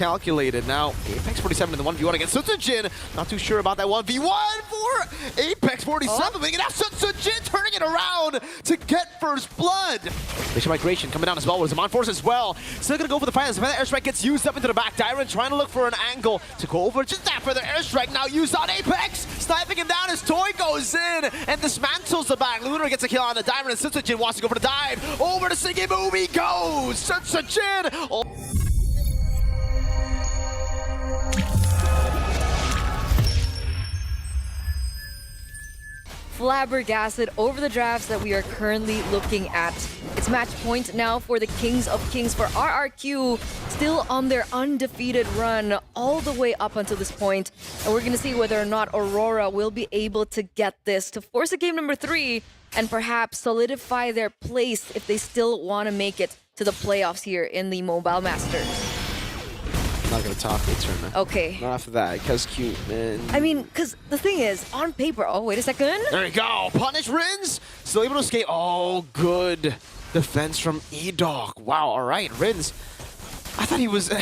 calculated. Now, Apex 47 in the 1v1 against Sutsujin. Not too sure about that 1v1 for Apex 47. Making it out, Sutsujin turning it around to get first blood. Mission Migration coming down as well with Mhont Force as well. Still gonna go for the fight as the airstrike gets used up into the back. Dyron trying to look for an angle to go over just after the airstrike now used on Apex. Sniping him down as Toy goes in and dismantles the back. Lunar gets a kill on the Diamond and Sutsujin wants to go for the dive. Over to Singy Boom he goes. Sutsujin. Oh. Flabbergasted over the drafts that we are currently looking at. It's match point now for the Kings of Kings, for RRQ, still on their undefeated run all the way up until this point. And we're going to see whether or not Aurora will be able to get this to force a game number 3 and perhaps solidify their place if they still want to make it to the playoffs here in the Mobile Masters. I'm not gonna talk the tournament. Okay. Not after that, because cute, man. I mean, because the thing is, on paper, oh, wait a second. There we go. Punish Rins. Still able to escape. Oh, good defense from E-Dog. Wow, all right, Rins. I thought he was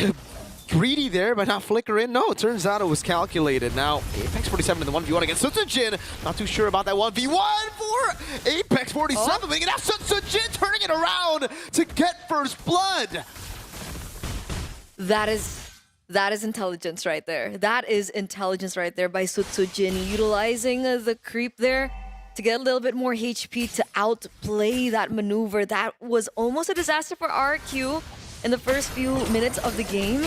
greedy there by not flickering. No, it turns out it was calculated. Now, Apex 47 in the 1v1 against Sutsujin. Not too sure about that 1v1 for Apex 47. Making it out, Sutsujin turning it around to get first blood. That is intelligence right there. That is intelligence right there by Sutsujin, utilizing the creep there to get a little bit more HP to outplay that maneuver. That was almost a disaster for RRQ in the first few minutes of the game.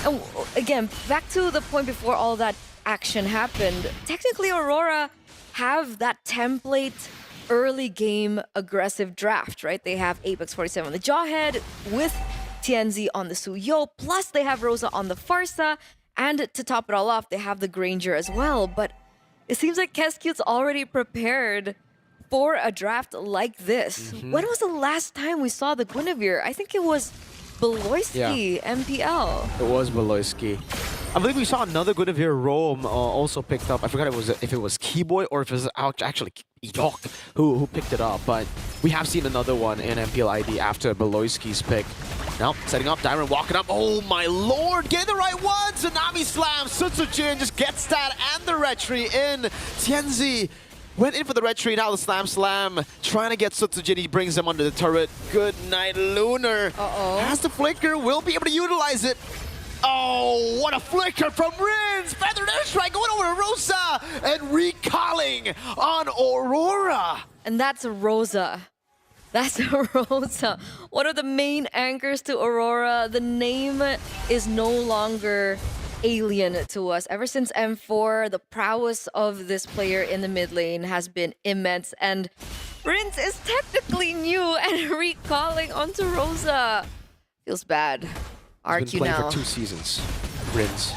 And again, back to the point before all that action happened, technically Aurora have that template early game aggressive draft, right? They have Apex 47 on the Jawhead with TNZ on the Suyo, plus they have Rosa on the Farsa, and to top it all off, they have the Granger as well. But it seems like Kescute's already prepared for a draft like this. When was the last time we saw the Guinevere? I think it was Beloyski, MPL. It was Beloyski. I believe we saw another Guinevere roam also picked up. I forgot if it was Keyboy or if it was actually E-Dog who picked it up. But we have seen another one in MPL ID after Beloyski's pick. Now, setting up, Dyron walking up. Oh my lord, get the right one! Tsunami Slam, Sutsujin just gets that and the retry in. Tianzi went in for the retry, now the Slam, trying to get Sutsujin. He brings him under the turret. Good night, Lunar. Has the flicker, will be able to utilize it. Oh, what a flicker from Rins! Feathered airstrike going over to Rosa and recalling on Aurora. And that's Rosa. That's Rosa, one of the main anchors to Aurora. The name is no longer alien to us. Ever since M4, the prowess of this player in the mid lane has been immense. And Rins is technically new and recalling onto Rosa. Feels bad. RQ He's been playing now. for 2 seasons, Rins.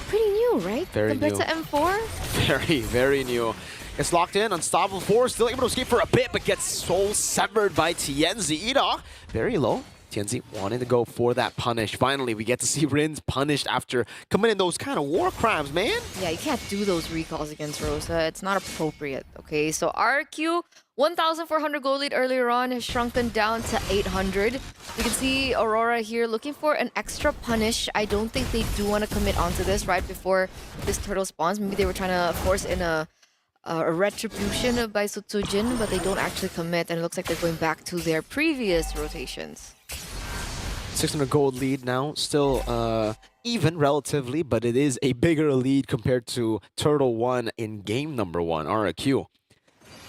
Pretty new, right? Very Compared new. to M4? Very, very new. Gets locked in, unstoppable force, still able to escape for a bit, but gets soul severed by Tienzi. E-Dog, very low. Tienzi wanting to go for that punish. Finally, we get to see Rins punished after committing those kind of war crimes, man. Yeah, you can't do those recalls against Rosa. It's not appropriate, okay? So RQ, 1,400 gold lead earlier on has shrunken down to 800. We can see Aurora here looking for an extra punish. I don't think they do want to commit onto this right before this turtle spawns. Maybe they were trying to force in a retribution by Sutsujin, but they don't actually commit, and it looks like they're going back to their previous rotations. 600 gold lead now, still even relatively, but it is a bigger lead compared to Turtle 1 in game number 1, RRQ.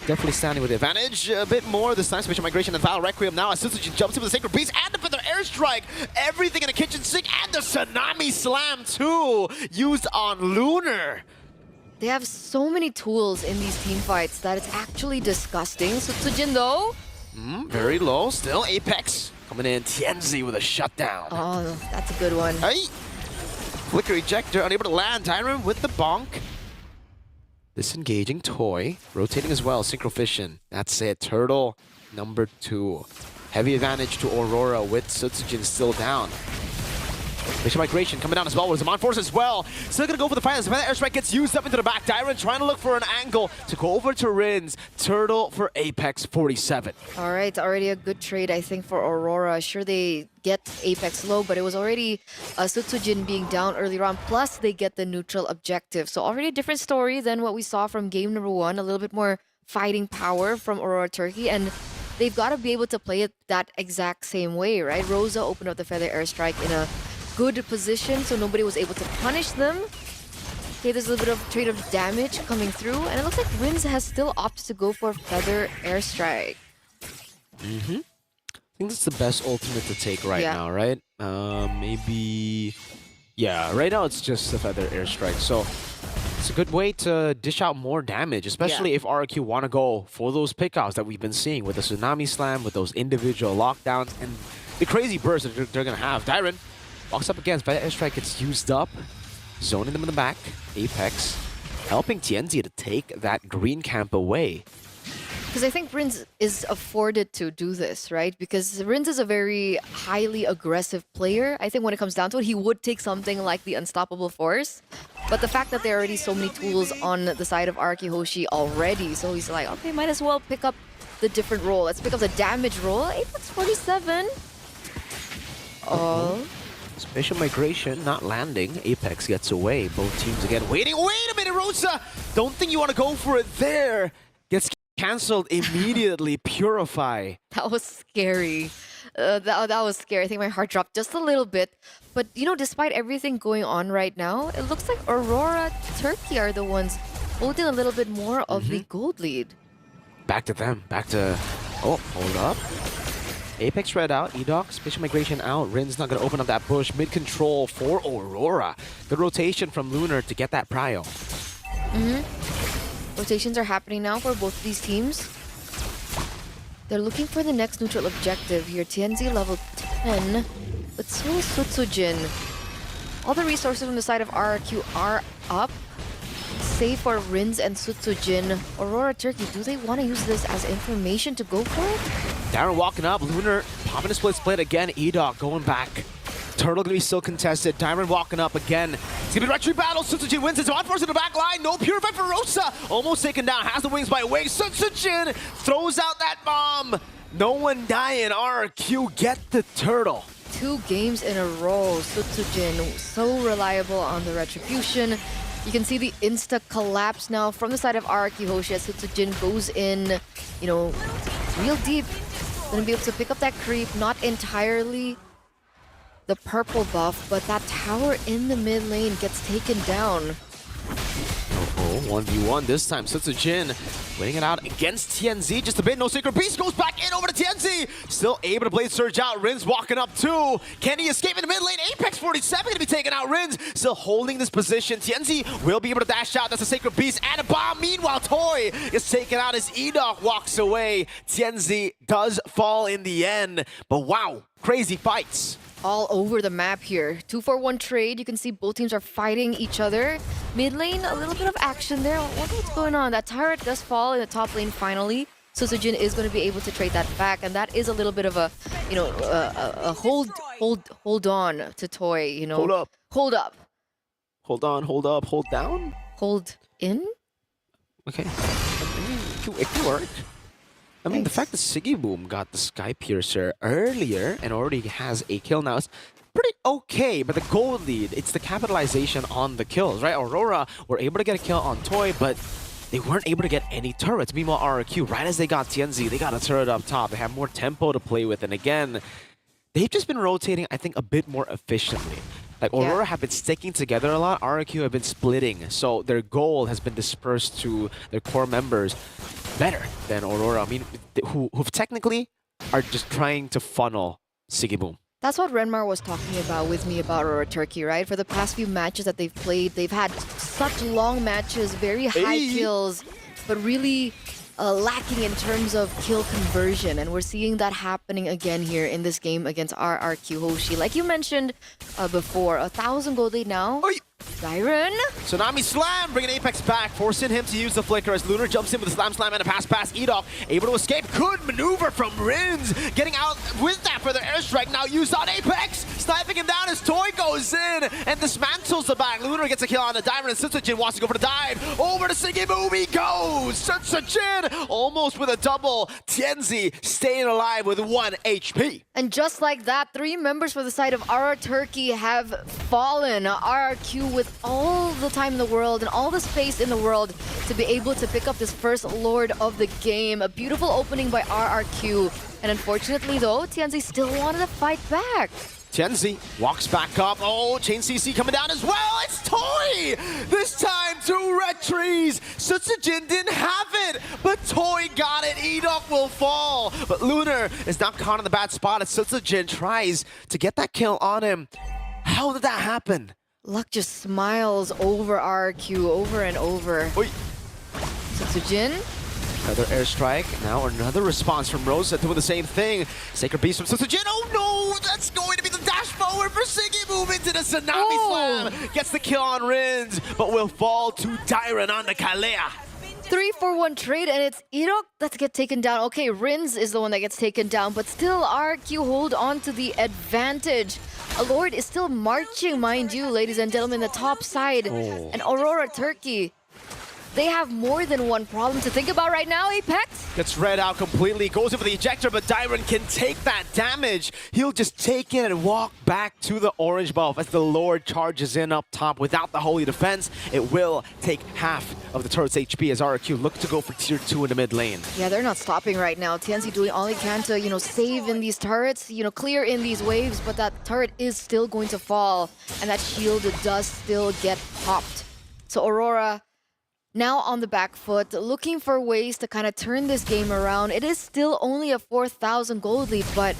Definitely standing with the advantage a bit more this time. Mission Migration and Vile Requiem now as Sutsujin jumps into the Sacred Beast and the Feather Airstrike. Everything in the kitchen sink and the Tsunami Slam too, used on Lunar. They have so many tools in these team fights that it's actually disgusting. Sutsujin though, Very low, still Apex. Coming in, Tienzi with a shutdown. oh, that's a good one. Hey! Flicker ejector, unable to land. Tyron with the bonk. Disengaging Toy, rotating as well. Synchro-Fission, that's it. Turtle number 2. Heavy advantage to Aurora with Sutsujin still down. Mission Migration coming down as well with Mhont Force as well. Still gonna go for the fight as the airstrike gets used up into the back. Dyron trying to look for an angle to go over to Rin's. Turtle for Apex 47. All right, already a good trade, I think, for Aurora. Sure, they get Apex low, but it was already Sutsujin being down earlier on. Plus, they get the neutral objective. So already a different story than what we saw from game number 1. A little bit more fighting power from Aurora Turkey. And they've got to be able to play it that exact same way, right? Rosa opened up the Feather Airstrike in a good position, so nobody was able to punish them. Okay, there's a little bit of trade of damage coming through, and it looks like Rins has still opted to go for Feather Airstrike. I think that's the best ultimate to take right now, right? Maybe... Yeah, right now it's just the Feather Airstrike, so it's a good way to dish out more damage, especially if RRQ want to go for those pickouts that we've been seeing with the Tsunami Slam, with those individual lockdowns, and the crazy bursts that they're going to have. Dyron walks up against Feather Airstrike, gets used up, zoning them in the back. Apex helping TNZ to take that green camp away. Because I think Rins is afforded to do this, right? Because Rins is a very highly aggressive player. I think when it comes down to it, he would take something like the Unstoppable Force. But the fact that there are already so many tools on the side of RRQ HOSHI already, so he's like, okay, might as well pick up the different role. Let's pick up the damage role. Apex 47. Oh. Special Migration not landing. Apex gets away. Both teams again waiting. Wait a minute, Rosa! Don't think you want to go for it there. Gets cancelled immediately. Purify. That was scary. That was scary. I think my heart dropped just a little bit. But, you know, despite everything going on right now, it looks like Aurora Turkey are the ones holding a little bit more of the gold lead. Back to them. Back to... Oh, hold up. Apex red out. Edoc, Special Migration out. Rin's not going to open up that bush. Mid-control for Aurora. Good rotation from Lunar to get that prio. Rotations are happening now for both of these teams. They're looking for the next neutral objective here. TNZ level 10, but so is Sutsujin. All the resources on the side of RRQ are up, save for Rins and Sutsujin. Aurora Turkey, do they want to use this as information to go for it? Darren walking up. Lunar popping a split again. Edoc going back. Turtle gonna be still contested. Diamond walking up again. It's gonna be a retreat battle. Sutsujin wins. It's on force in the back line. No purify for Rosa. Almost taken down. Has the wings by way. Sutsujin throws out that bomb. No one dying. RRQ get the turtle. 2 games in a row. Sutsujin so reliable on the retribution. You can see the insta collapse now from the side of RRQ HOSHI as Sutsujin goes in, you know, real deep. Gonna be able to pick up that creep. Not entirely the purple buff, but that tower in the mid lane gets taken down. 1v1 this time. Sutsujin winning it out against TNZ just a bit. No Sacred Beast goes back in over to TNZ. Still able to Blade Surge out. Rins walking up too. Can he escape in the mid lane? Apex 47 going to be taking out Rins. Still holding this position. TNZ will be able to dash out. That's a Sacred Beast and a bomb. Meanwhile, Toy is taken out as Edoc walks away. TNZ does fall in the end. But wow, crazy fights. All over the map here. 2-for-1 trade. You can see both teams are fighting each other. Mid lane, a little bit of action there. What's going on? That turret does fall in the top lane finally. Sutsujin is going to be able to trade that back, and that is a little bit of a, you know, a hold on to Toy. You know, Hold up. Hold up. Hold on. Hold up. Hold down. Hold in. Okay. I mean, it could work. I mean, the fact that Siggy Boom got the Sky Piercer earlier and already has a kill now is pretty okay, but the gold lead, it's the capitalization on the kills, right? Aurora were able to get a kill on Toy, but they weren't able to get any turrets. Meanwhile, RRQ, right as they got TNZ, they got a turret up top. They have more tempo to play with, and again, they've just been rotating, I think, a bit more efficiently. Like, Aurora have been sticking together a lot, RRQ have been splitting, so their goal has been dispersed to their core members better than Aurora. I mean, who technically are just trying to funnel Siggy Boom. That's what Renmar was talking about with me about Aurora Turkey, right? For the past few matches that they've played, they've had such long matches, very high kills, but really lacking in terms of kill conversion. And we're seeing that happening again here in this game against RRQ HOSHI. Like you mentioned before, 1,000 gold lead now. Byron. Tsunami Slam, bringing Apex back, forcing him to use the flicker as Lunar jumps in with a Slam and a pass past Edoc. Able to escape. Good maneuver from Rins. Getting out with that for the airstrike. Now used on Apex. sniping him down as Toy goes in and dismantles the back. Lunar gets a kill on the diver, and Sutsujin wants to go for the dive. Over to Siggy he goes! Sutsujin almost with a double. Tianzi staying alive with 1 HP. And just like that, 3 members for the side of RR Turkey have fallen. RRQ with all the time in the world and all the space in the world to be able to pick up this first Lord of the game. A beautiful opening by RRQ. And unfortunately though, Tianzi still wanted to fight back. Tianzi walks back up. Oh, Chain CC coming down as well. It's Toy! This time 2 red trees. Sutsujin didn't have it, but Toy got it. Edok will fall. But Lunar is not caught in the bad spot as Sutsujin tries to get that kill on him. How did that happen? Luck just smiles over RRQ over and over. Oi. Sutsujin. Another airstrike. Now another response from Rosa doing the same thing. Sacred Beast from Sutsujin. Oh no! That's going to be the dash forward for Siggy. Move into the Tsunami Slam. Gets the kill on Rins, but will fall to Dyron on the Kalea. 3-for-1 trade, and it's Edok that gets taken down. Okay, Rins is the one that gets taken down, but still RRQ hold on to the advantage. A Lord is still marching, mind you, ladies and gentlemen, the top side. And Aurora Turkey, they have more than one problem to think about right now, Apex. Gets read out completely, goes in for the ejector, but Dyron can take that damage. He'll just take it and walk back to the orange buff as the Lord charges in up top. Without the Holy Defense, it will take half of the turret's HP as RRQ look to go for tier 2 in the mid lane. Yeah, they're not stopping right now. Tianzi doing all he can to, save in these turrets, clear in these waves, but that turret is still going to fall, and that shield does still get popped. So Aurora, now on the back foot, looking for ways to kind of turn this game around. It is still only a 4,000 gold lead, but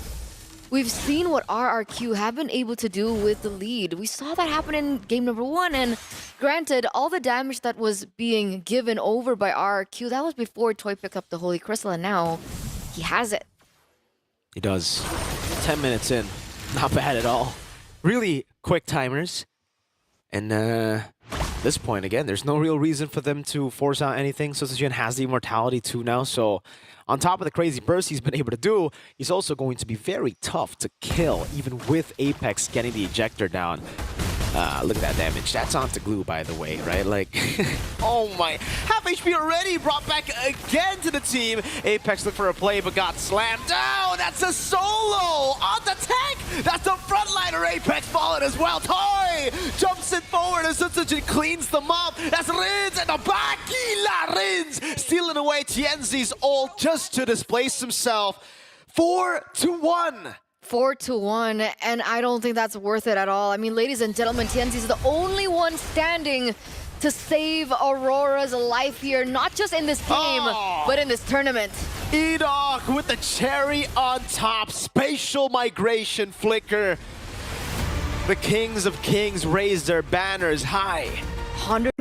we've seen what RRQ have been able to do with the lead. We saw that happen in game number 1, and granted, all the damage that was being given over by RRQ, that was before Toy picked up the Holy Crystal, and now he has it. He does. 10 minutes in. Not bad at all. Really quick timers. And at this point, again, there's no real reason for them to force out anything. Sutsujin has the immortality too now, so on top of the crazy burst he's been able to do, he's also going to be very tough to kill, even with Apex getting the ejector down. Look at that damage. That's onto glue, by the way, right? Like, oh my. Half HP already brought back again to the team. Apex looked for a play, but got slammed down. That's a solo on the tank. That's the frontliner. Apex falling as well. Toy jumps it forward as Sutsujin cleans them up. That's Rins and the back. Gila Rins stealing away Tianzi's ult just to displace himself. 4-1. 4-1, and I don't think that's worth it at all. I mean, ladies and gentlemen, Tianzi is the only one standing to save Aurora's life here, not just in this game, but in this tournament. Edok with the cherry on top, spatial migration flicker. The Kings of Kings raise their banners high. 100